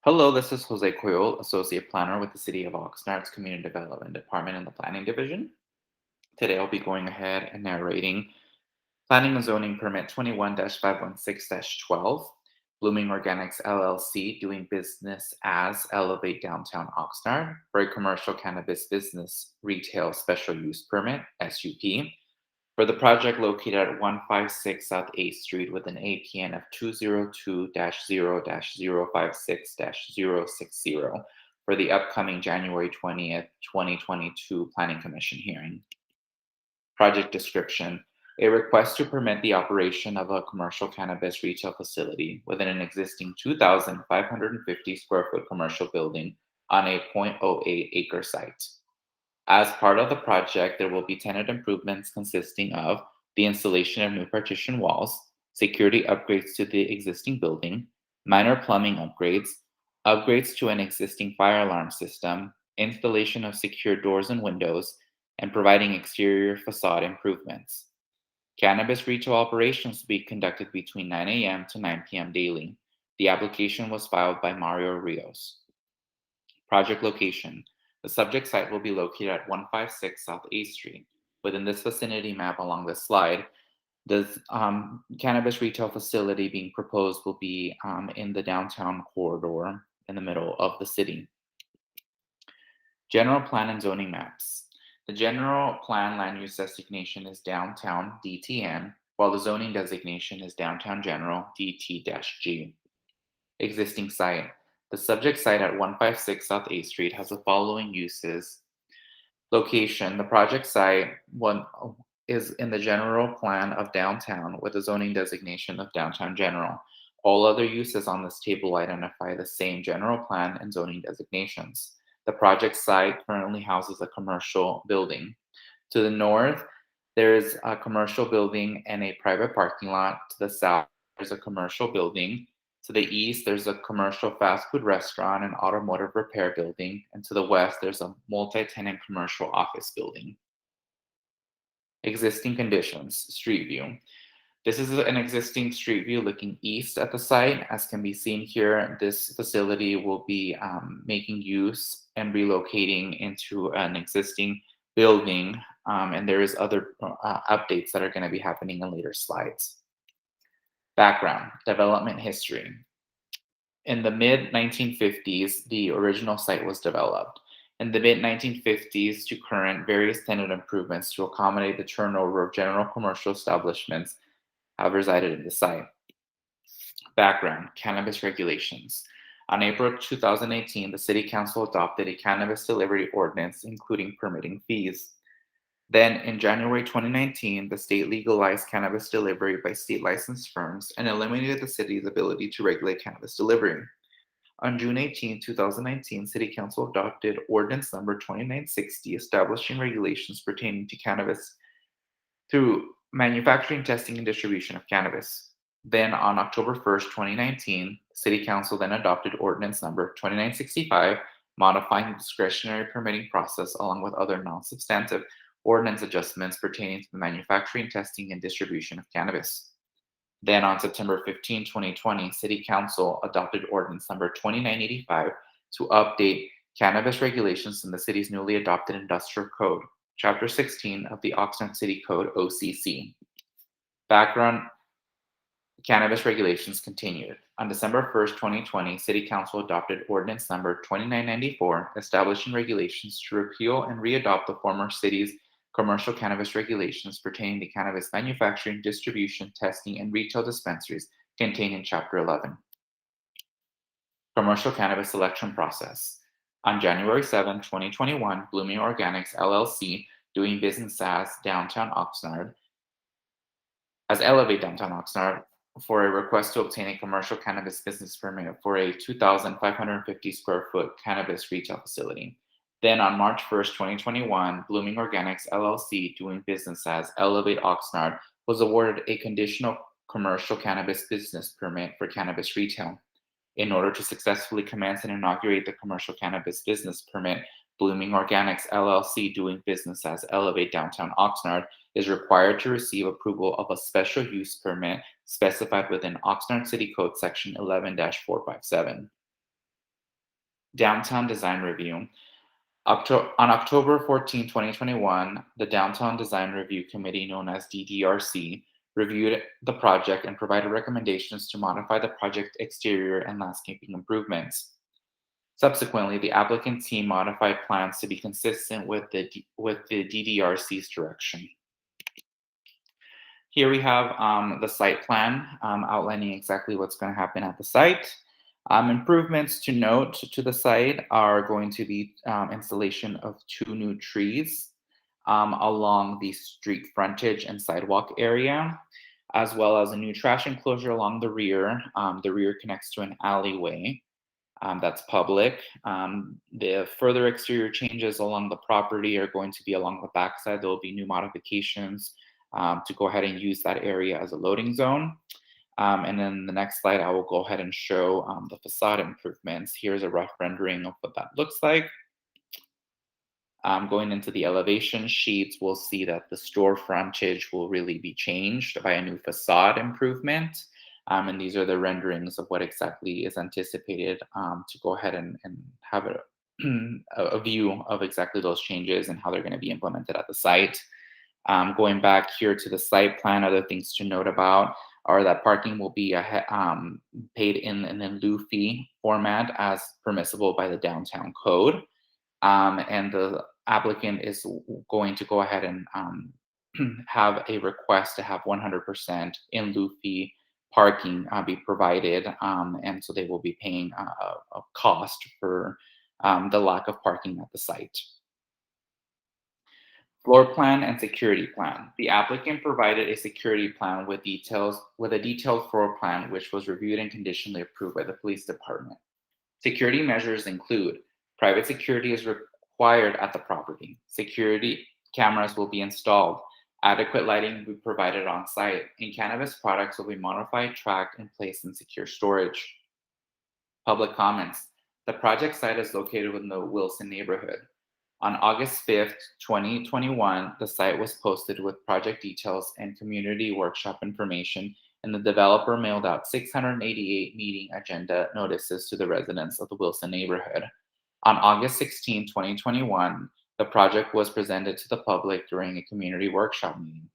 Hello, this is Jose Coyol, Associate Planner with the City of Oxnard's Community Development Department in the Planning Division. Today I'll be going ahead and narrating Planning and Zoning Permit 21-516-12, Blooming Organics LLC doing business as Elevate Downtown Oxnard for a commercial cannabis business retail special use permit, SUP, for the project located at 156 South 8th Street with an APN of 202-0-056-060 for the upcoming January 20th, 2022 Planning Commission hearing. Project description: a request to permit the operation of a commercial cannabis retail facility within an existing 2,550 square foot commercial building on a .08 acre site. As part of the project, there will be tenant improvements consisting of the installation of new partition walls, security upgrades to the existing building, minor plumbing upgrades, upgrades to an existing fire alarm system, installation of secure doors and windows, and providing exterior facade improvements. Cannabis retail operations will be conducted between 9 a.m. to 9 p.m. daily. The application was filed by Mario Rios. Project location: the subject site will be located at 156 South 8th Street. Within this vicinity map along this slide, the cannabis retail facility being proposed will be in the downtown corridor in the middle of the city. General plan and zoning maps. The general plan land use designation is downtown DTN, while the zoning designation is downtown general DT-G. Existing site: the subject site at 156 South 8th Street has the following uses. Location: the project site is in the general plan of downtown with a zoning designation of downtown general. All other uses on this table identify the same general plan and zoning designations. The project site currently houses a commercial building. To the north, there is a commercial building and a private parking lot. To the south, there's a commercial building. To the east, there's a commercial fast food restaurant and automotive repair building. And to the west, there's a multi-tenant commercial office building. Existing conditions: street view. This is an existing street view looking east at the site. As can be seen here, this facility will be making use and relocating into an existing building, and there is other updates that are going to be happening in later slides. Background: development history. In the mid-1950s, the original site was developed. In the mid-1950s to current, various tenant improvements to accommodate the turnover of general commercial establishments have resided in the site. Background: cannabis regulations. On April 2018, the City Council adopted a cannabis delivery ordinance, including permitting fees. Then, in January 2019, the state legalized cannabis delivery by state licensed firms and eliminated the city's ability to regulate cannabis delivery. On June 18, 2019, City Council adopted Ordinance Number 2960, establishing regulations pertaining to cannabis through manufacturing, testing, and distribution of cannabis. Then, on October 1st, 2019, City Council then adopted Ordinance Number 2965, modifying the discretionary permitting process along with other non-substantive ordinance adjustments pertaining to the manufacturing, testing, and distribution of cannabis. Then on September 15, 2020, City Council adopted Ordinance Number 2985 to update cannabis regulations in the city's newly adopted Industrial Code, Chapter 16 of the Oxnard City Code, OCC. Background: cannabis regulations continued. On December 1st, 2020, City Council adopted Ordinance Number 2994, establishing regulations to repeal and re-adopt the former city's commercial cannabis regulations pertaining to cannabis manufacturing, distribution, testing, and retail dispensaries contained in Chapter 11. Commercial cannabis selection process. On January 7, 2021, Blooming Organics LLC, doing business as Elevate Downtown Oxnard, for a request to obtain a commercial cannabis business permit for a 2,550 square foot cannabis retail facility. Then on March 1st, 2021, Blooming Organics LLC, doing business as Elevate Oxnard, was awarded a conditional commercial cannabis business permit for cannabis retail. In order to successfully commence and inaugurate the commercial cannabis business permit, Blooming Organics LLC, doing business as Elevate Downtown Oxnard, is required to receive approval of a special use permit specified within Oxnard City Code Section 11-457. Downtown Design Review. On October 14, 2021, the Downtown Design Review Committee, known as DDRC, reviewed the project and provided recommendations to modify the project exterior and landscaping improvements. Subsequently, the applicant team modified plans to be consistent with the DDRC's direction. Here we have the site plan outlining exactly what's going to happen at the site. Improvements to note to the site are going to be installation of 2 new trees along the street frontage and sidewalk area, as well as a new trash enclosure along the rear. The rear connects to an alleyway that's public. The further exterior changes along the property are going to be along the backside. There will be new modifications to go ahead and use that area as a loading zone. And then the next slide, I will go ahead and show the facade improvements. Here's a rough rendering of what that looks like. Going into the elevation sheets, we'll see that the store frontage will really be changed by a new facade improvement. And these are the renderings of what exactly is anticipated to go ahead and have a view of exactly those changes and how they're going to be implemented at the site. Going back here to the site plan, other things to note about are that parking will be paid in an lieu fee format as permissible by the downtown code. And the applicant is going to go ahead and have a request to have 100% in lieu fee parking be provided. And so they will be paying a cost for the lack of parking at the site. Floor plan and security plan. The applicant provided a security plan with a detailed floor plan, which was reviewed and conditionally approved by the police department. Security measures include private security is required at the property. Security cameras will be installed. Adequate lighting will be provided on site, and cannabis products will be modified, tracked, and placed in secure storage. Public comments. The project site is located within the Wilson neighborhood. On August 5th, 2021, the site was posted with project details and community workshop information, and the developer mailed out 688 meeting agenda notices to the residents of the Wilson neighborhood. On August 16, 2021, the project was presented to the public during a community workshop meeting.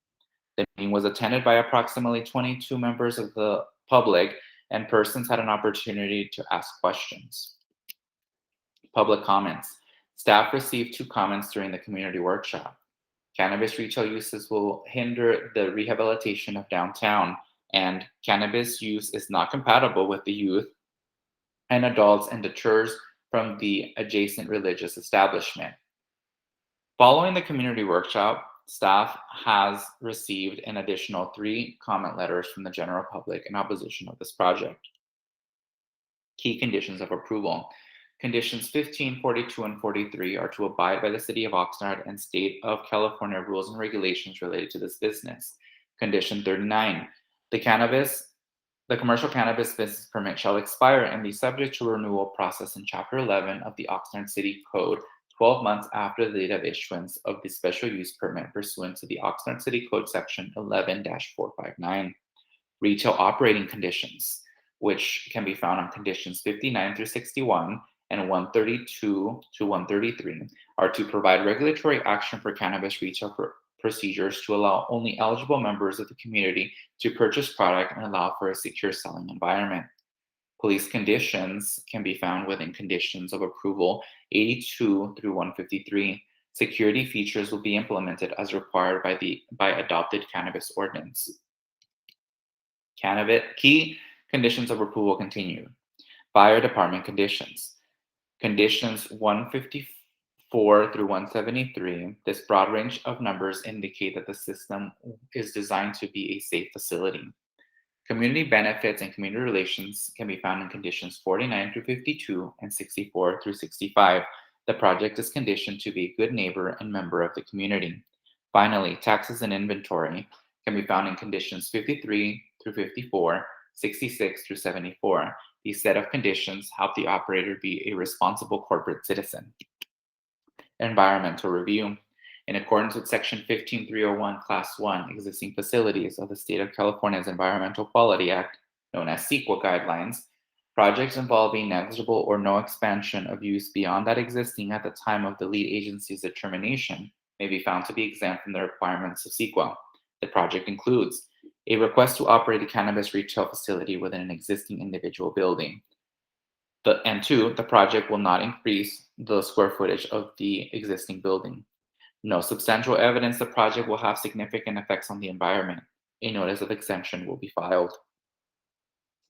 The meeting was attended by approximately 22 members of the public, and persons had an opportunity to ask questions. Public comments. Staff received 2 comments during the community workshop. Cannabis retail uses will hinder the rehabilitation of downtown, and cannabis use is not compatible with the youth and adults and deters from the adjacent religious establishment. Following the community workshop, staff has received an additional 3 comment letters from the general public in opposition of this project. Key conditions of approval. Conditions 15, 42, and 43 are to abide by the City of Oxnard and State of California rules and regulations related to this business. Condition 39, the commercial cannabis business permit shall expire and be subject to a renewal process in Chapter 11 of the Oxnard City Code 12 months after the date of issuance of the special use permit pursuant to the Oxnard City Code Section 11-459. Retail operating conditions, which can be found on conditions 59 through 61 and 132 to 133, are to provide regulatory action for cannabis retail procedures to allow only eligible members of the community to purchase product and allow for a secure selling environment. Police conditions can be found within conditions of approval 82 through 153. Security features will be implemented as required by adopted cannabis ordinance. Key conditions of approval continued. Fire department conditions. Conditions 154 through 173, this broad range of numbers indicate that the system is designed to be a safe facility. Community benefits and community relations can be found in conditions 49 through 52 and 64 through 65. The project is conditioned to be a good neighbor and member of the community. Finally, taxes and inventory can be found in conditions 53 through 54, 66 through 74. These set of conditions help the operator be a responsible corporate citizen. Environmental review. In accordance with Section 15301, Class 1, existing facilities of the State of California's Environmental Quality Act, known as CEQA guidelines, Projects involving negligible or no expansion of use beyond that existing at the time of the lead agency's determination may be found to be exempt from the requirements of CEQA. The project includes a request to operate a cannabis retail facility within an existing individual building. And two, the project will not increase the square footage of the existing building. No substantial evidence the project will have significant effects on the environment. A notice of exemption will be filed.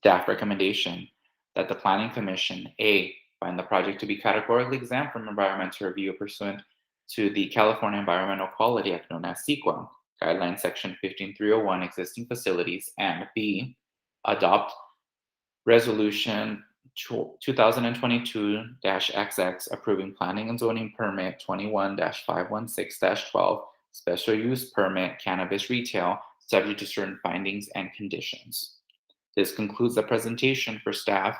Staff recommendation that the Planning Commission, A, find the project to be categorically exempt from environmental review pursuant to the California Environmental Quality Act, known as CEQA, Guideline Section 15301, existing facilities, and B, adopt Resolution 2022-XX approving planning and zoning permit 21-516-12, special use permit cannabis retail, subject to certain findings and conditions. This concludes the presentation for staff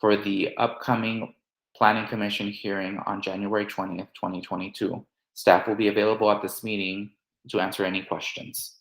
for the upcoming Planning Commission hearing on January 20th, 2022. Staff will be available at this meeting to answer any questions.